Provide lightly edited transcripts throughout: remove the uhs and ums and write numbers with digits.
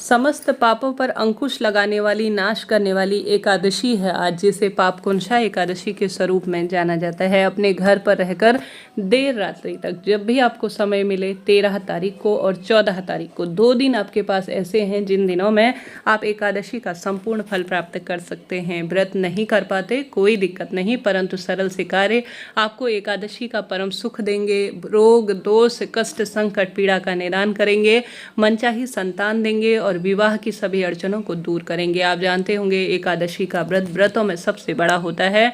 समस्त पापों पर अंकुश लगाने वाली, नाश करने वाली एकादशी है आज, जिसे पापकुंशा एकादशी के स्वरूप में जाना जाता है। अपने घर पर रहकर देर रात्रि तक जब भी आपको समय मिले, 13 तारीख को और 14 तारीख को 2 दिन आपके पास ऐसे हैं जिन दिनों में आप एकादशी का संपूर्ण फल प्राप्त कर सकते हैं। व्रत नहीं कर पाते कोई दिक्कत नहीं, परंतु सरल से कार्य आपको एकादशी का परम सुख देंगे। रोग दोष कष्ट संकट पीड़ा का निदान करेंगे, मनचाही संतान देंगे और विवाह की सभी अड़चनों को दूर करेंगे। आप जानते होंगे एकादशी का व्रत व्रतों में सबसे बड़ा होता है।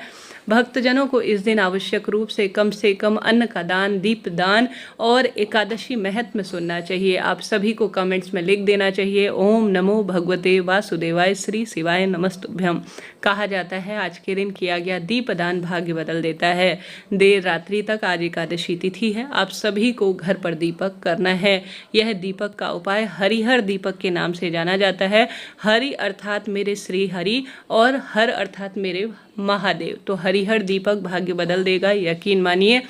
भक्तजनों को इस दिन आवश्यक रूप से कम अन्न का दान, दीप दान और एकादशी महत्व सुनना चाहिए। आप सभी को कमेंट्स में लिख देना चाहिए ओम नमो भगवते वासुदेवाय श्री शिवाय नमस्तुभ्यम। कहा जाता है आज के दिन किया गया दीप दान भाग्य बदल देता है। देर रात्रि तक आज एकादशी तिथि है। आप सभी को घर पर दीपक करना है। यह दीपक का उपाय हरिहर दीपक के नाम से जाना जाता है। हरि अर्थात मेरे श्री हरि और हर अर्थात मेरे महादेव। तो हरिहर दीपक भाग्य बदल देगा, यकीन मानिए।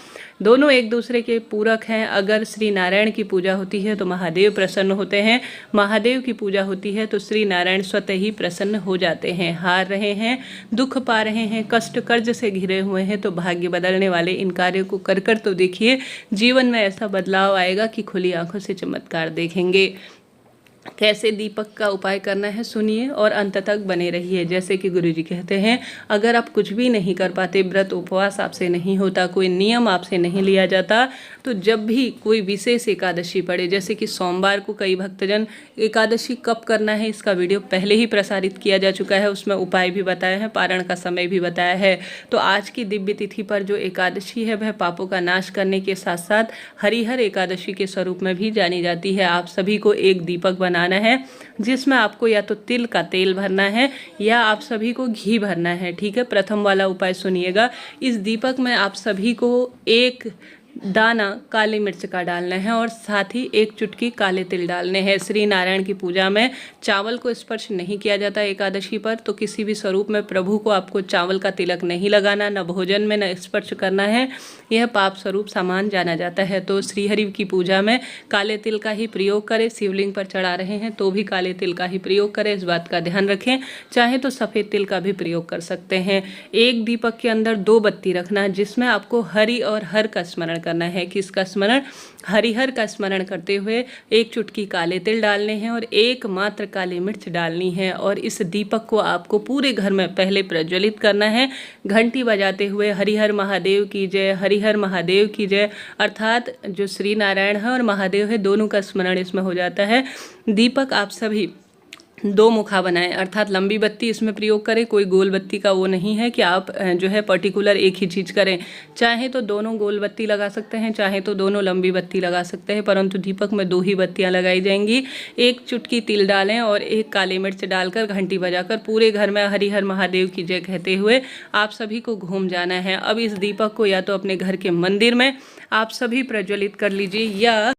दोनों एक दूसरे के पूरक हैं। अगर श्री नारायण की पूजा होती है तो महादेव प्रसन्न होते हैं, महादेव की पूजा होती है तो श्री नारायण स्वतः ही प्रसन्न हो जाते हैं। हार रहे हैं, दुख पा रहे हैं, कष्ट कर्ज से घिरे हुए हैं तो भाग्य बदलने वाले इन कार्यों को कर कर तो देखिए, जीवन में ऐसा बदलाव आएगा कि खुली आंखों से चमत्कार देखेंगे। कैसे दीपक का उपाय करना है सुनिए और अंत तक बने रहिए। जैसे कि गुरुजी कहते हैं, अगर आप कुछ भी नहीं कर पाते, व्रत उपवास आपसे नहीं होता, कोई नियम आपसे नहीं लिया जाता, तो जब भी कोई विशेष एकादशी पड़े, जैसे कि सोमवार को कई भक्तजन एकादशी कब करना है इसका वीडियो पहले ही प्रसारित किया जा चुका है, उसमें उपाय भी बताया है, पारण का समय भी बताया है। तो आज की दिव्य तिथि पर जो एकादशी है वह पापों का नाश करने के साथ साथ हरिहर एकादशी के स्वरूप में भी जानी जाती है। आप सभी को एक दीपक बनाना है जिसमें आपको या तो तिल का तेल भरना है या आप सभी को घी भरना है। ठीक है, प्रथम वाला उपाय सुनिएगा। इस दीपक में आप सभी को एक दाना काली मिर्च का डालना है और साथ ही एक चुटकी काले तिल डालने हैं। श्री नारायण की पूजा में चावल को स्पर्श नहीं किया जाता एकादशी पर, तो किसी भी स्वरूप में प्रभु को आपको चावल का तिलक नहीं लगाना, न भोजन में न स्पर्श करना है। यह पाप स्वरूप सामान जाना जाता है। तो श्रीहरि की पूजा में काले तिल का ही प्रयोग करें। शिवलिंग पर चढ़ा रहे हैं तो भी काले तिल का ही प्रयोग करें, इस बात का ध्यान रखें। चाहे तो सफ़ेद तिल का भी प्रयोग कर सकते हैं। एक दीपक के अंदर 2 बत्ती रखना, जिसमें आपको हरि और हर का स्मरण करना है। किसका स्मरण? हरिहर का स्मरण करते हुए एक चुटकी काले तिल डालने हैं और एक मात्र काली मिर्च डालनी है। और इस दीपक को आपको पूरे घर में पहले प्रज्वलित करना है, घंटी बजाते हुए हरिहर महादेव की जय, हरिहर महादेव की जय। अर्थात जो श्री नारायण है और महादेव है, दोनों का स्मरण इसमें हो जाता है। दीपक आप सभी 2 मुखा बनाएं, अर्थात लंबी बत्ती इसमें प्रयोग करें। कोई गोल बत्ती का वो नहीं है कि आप जो है पर्टिकुलर एक ही चीज़ करें। चाहे तो दोनों गोल बत्ती लगा सकते हैं, चाहे तो दोनों लंबी बत्ती लगा सकते हैं, परंतु दीपक में 2 ही बत्तियां लगाई जाएंगी। एक चुटकी तिल डालें और एक काली मिर्च डालकर घंटी बजाकर पूरे घर में हरिहर महादेव की जय कहते हुए आप सभी को घूम जाना है। अब इस दीपक को या तो अपने घर के मंदिर में आप सभी प्रज्वलित कर लीजिए या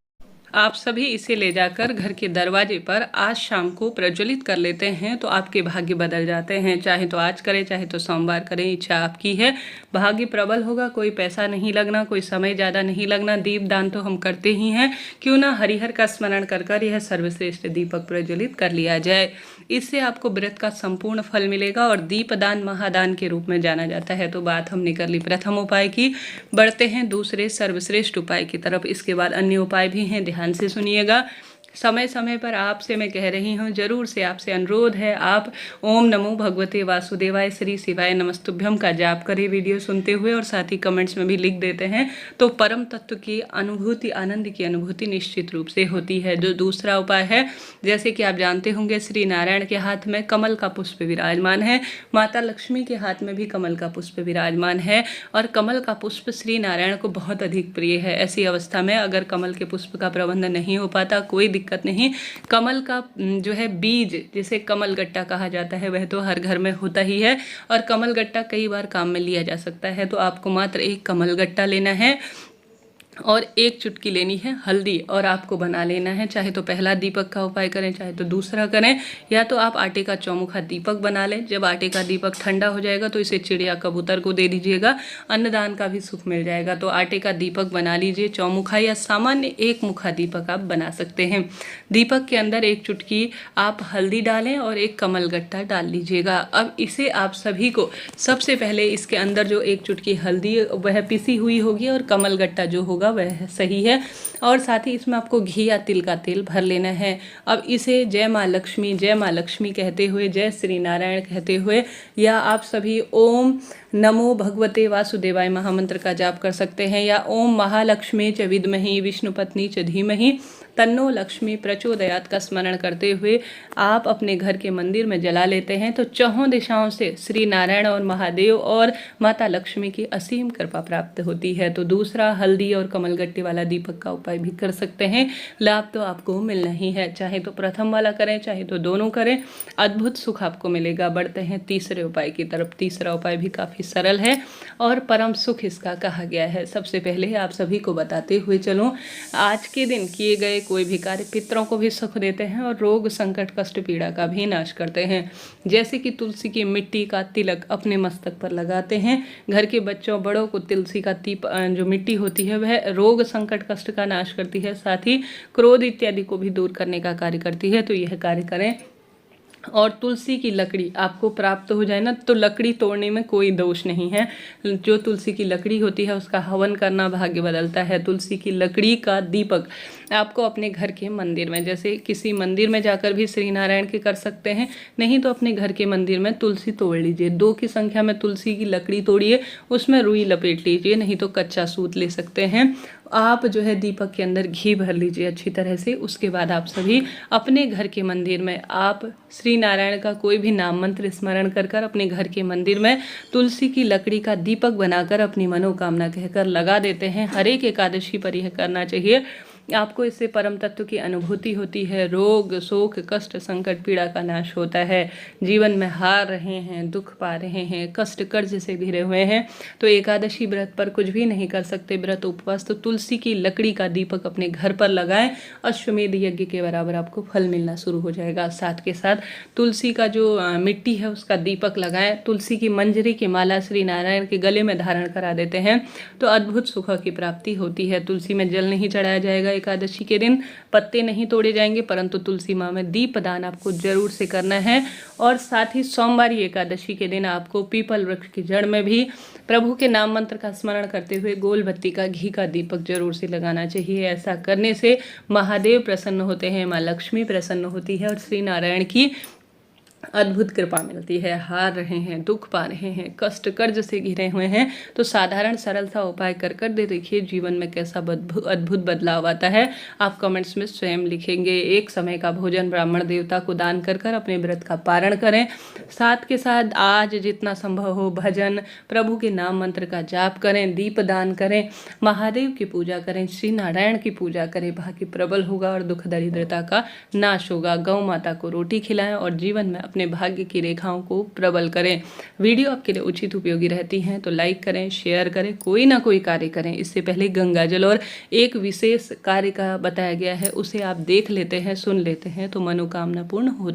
आप सभी इसे ले जाकर घर के दरवाजे पर आज शाम को प्रज्वलित कर लेते हैं तो आपके भाग्य बदल जाते हैं। चाहे तो आज करें, चाहे तो सोमवार करें, इच्छा आपकी है। भाग्य प्रबल होगा, कोई पैसा नहीं लगना, कोई समय ज़्यादा नहीं लगना। दीप दान तो हम करते ही हैं, क्यों ना हरिहर का स्मरण कर कर यह सर्वश्रेष्ठ दीपक प्रज्वलित कर लिया जाए। इससे आपको व्रत का संपूर्ण फल मिलेगा और दीपदान महादान के रूप में जाना जाता है। तो बात हमने कर ली प्रथम उपाय की, बढ़ते हैं दूसरे सर्वश्रेष्ठ उपाय की तरफ। इसके बाद अन्य उपाय भी हैं, ध्यान से सुनिएगा। समय समय पर आपसे मैं कह रही हूँ, जरूर से आपसे अनुरोध है, आप ओम नमो भगवते वासुदेवाय श्री शिवाय नमस्तुभ्यम का जाप करें वीडियो सुनते हुए, और साथ ही कमेंट्स में भी लिख देते हैं तो परम तत्व की अनुभूति, आनंद की अनुभूति निश्चित रूप से होती है। जो दूसरा उपाय है, जैसे कि आप जानते होंगे श्री नारायण के हाथ में कमल का पुष्प विराजमान है, माता लक्ष्मी के हाथ में भी कमल का पुष्प विराजमान है और कमल का पुष्प श्री नारायण को बहुत अधिक प्रिय है। ऐसी अवस्था में अगर कमल के पुष्प का प्रबंध नहीं हो पाता, कोई दिक्कत नहीं। कमल का जो है बीज, जिसे कमल गट्टा कहा जाता है, वह तो हर घर में होता ही है और कमल गट्टा कई बार काम में लिया जा सकता है। तो आपको मात्र एक कमल गट्टा लेना है और एक चुटकी लेनी है हल्दी और आपको बना लेना है। चाहे तो पहला दीपक का उपाय करें, चाहे तो दूसरा करें, या तो आप आटे का चौमुखा दीपक बना लें। जब आटे का दीपक ठंडा हो जाएगा तो इसे चिड़िया कबूतर को दे दीजिएगा, अन्नदान का भी सुख मिल जाएगा। तो आटे का दीपक बना लीजिए, चौमुखा या सामान्य एक मुखा दीपक आप बना सकते हैं। दीपक के अंदर एक चुटकी आप हल्दी डालें और एक कमलगट्टा डाल लीजिएगा। अब इसे आप सभी को सबसे पहले इसके अंदर जो एक चुटकी हल्दी वह पिसी हुई होगी और कमलगट्टा जो होगा वह सही है, और साथ ही इसमें आपको घी या तिल का तेल भर लेना है। अब इसे जय माँ लक्ष्मी कहते हुए, जय श्री नारायण कहते हुए, या आप सभी ओम नमो भगवते वासुदेवाय महामंत्र का जाप कर सकते हैं, या ओम महालक्ष्मी च विद्महि विष्णुपत्नी च धीमहि तन्नो लक्ष्मी प्रचोदयात का स्मरण करते हुए आप अपने घर के मंदिर में जला लेते हैं। तो चौहों दिशाओं से श्री नारायण और महादेव और माता लक्ष्मी की असीम कृपा प्राप्त होती है। तो दूसरा हल्दी और कमलगट्टे वाला दीपक का उपाय भी कर सकते हैं, लाभ तो आपको मिलना ही है। चाहे तो प्रथम वाला करें, चाहे तो दोनों करें, अद्भुत सुख आपको मिलेगा। बढ़ते हैं तीसरे उपाय की तरफ। तीसरा उपाय भी काफ़ी सरल है और परम सुख इसका कहा गया है। सबसे पहले आप सभी को बताते हुए चलूँ, आज के दिन किए गए कोई भी कार्य पितरों को भी सुख देते हैं और रोग संकट कष्ट पीड़ा का भी नाश करते हैं। जैसे कि तुलसी की मिट्टी का तिलक अपने मस्तक पर लगाते हैं, घर के बच्चों बड़ों को तुलसी का जो मिट्टी होती है वह रोग संकट कष्ट का नाश करती है, साथ ही क्रोध इत्यादि को भी दूर करने का कार्य करती है। तो यह कार्य करें। और तुलसी की लकड़ी आपको प्राप्त हो जाए ना, तो लकड़ी तोड़ने में कोई दोष नहीं है। जो तुलसी की लकड़ी होती है उसका हवन करना भाग्य बदलता है। तुलसी की लकड़ी का दीपक आपको अपने घर के मंदिर में, जैसे किसी मंदिर में जाकर भी श्री नारायण के कर सकते हैं, नहीं तो अपने घर के मंदिर में तुलसी तोड़ लीजिए। 2 की संख्या में तुलसी की लकड़ी तोड़िए, उसमें रुई लपेट लीजिए, नहीं तो कच्चा सूत ले सकते हैं। आप जो है दीपक के अंदर घी भर लीजिए अच्छी तरह से। उसके बाद आप सभी अपने घर के मंदिर में आप श्री नारायण का कोई भी नाम मंत्र स्मरण कर कर अपने घर के मंदिर में तुलसी की लकड़ी का दीपक बनाकर अपनी मनोकामना कहकर लगा देते हैं। हर एक एकादशी पर यह करना चाहिए। आपको इससे परम तत्व की अनुभूति होती है। रोग शोक कष्ट संकट पीड़ा का नाश होता है। जीवन में हार रहे हैं, दुख पा रहे हैं, कष्ट कर्ज से घिरे हुए हैं, तो एकादशी व्रत पर कुछ भी नहीं कर सकते, व्रत उपवास, तो तुलसी की लकड़ी का दीपक अपने घर पर लगाएं। अश्वमेध यज्ञ के बराबर आपको फल मिलना शुरू हो जाएगा। साथ के साथ तुलसी का जो मिट्टी है उसका दीपक लगाएं। तुलसी की मंजरी की माला श्री नारायण के गले में धारण करा देते हैं, तो अद्भुत सुख की प्राप्ति होती है। तुलसी में जल नहीं चढ़ाया जाएगा एकादशी के दिन, पत्ते नहीं तोड़े जाएंगे, परंतु तुलसी माँ में दीप दान आपको जरूर से करना है। और साथ ही सोमवारी एकादशी के दिन आपको पीपल वृक्ष की जड़ में भी प्रभु के नाम मंत्र का स्मरण करते हुए गोल बत्ती का घी का दीपक जरूर से लगाना चाहिए। ऐसा करने से महादेव प्रसन्न होते हैं, माँ लक्ष्मी प्रसन्न होती है और श्री नारायण की अद्भुत कृपा मिलती है। हार रहे हैं, दुख पा रहे हैं, कष्ट कर्ज से घिरे हुए हैं, तो साधारण सरल सा उपाय कर दे देखिए जीवन में कैसा अद्भुत बदलाव आता है। आप कमेंट्स में स्वयं लिखेंगे। एक समय का भोजन ब्राह्मण देवता को दान कर अपने व्रत का पारण करें। साथ के साथ आज जितना संभव हो भजन, प्रभु के नाम मंत्र का जाप करें, दीप दान करें, महादेव की पूजा करें, श्री नारायण की पूजा करें। भाग्य प्रबल होगा और दुख दरिद्रता का नाश होगा। गौ माता को रोटी खिलाएं और जीवन में अपने भाग्य की रेखाओं को प्रबल करें। वीडियो आपके लिए उचित उपयोगी रहती हैं तो लाइक करें, शेयर करें, कोई ना कोई कार्य करें। इससे पहले गंगा जल और एक विशेष कार्य का बताया गया है, उसे आप देख लेते हैं, सुन लेते हैं, तो मनोकामना पूर्ण होती है।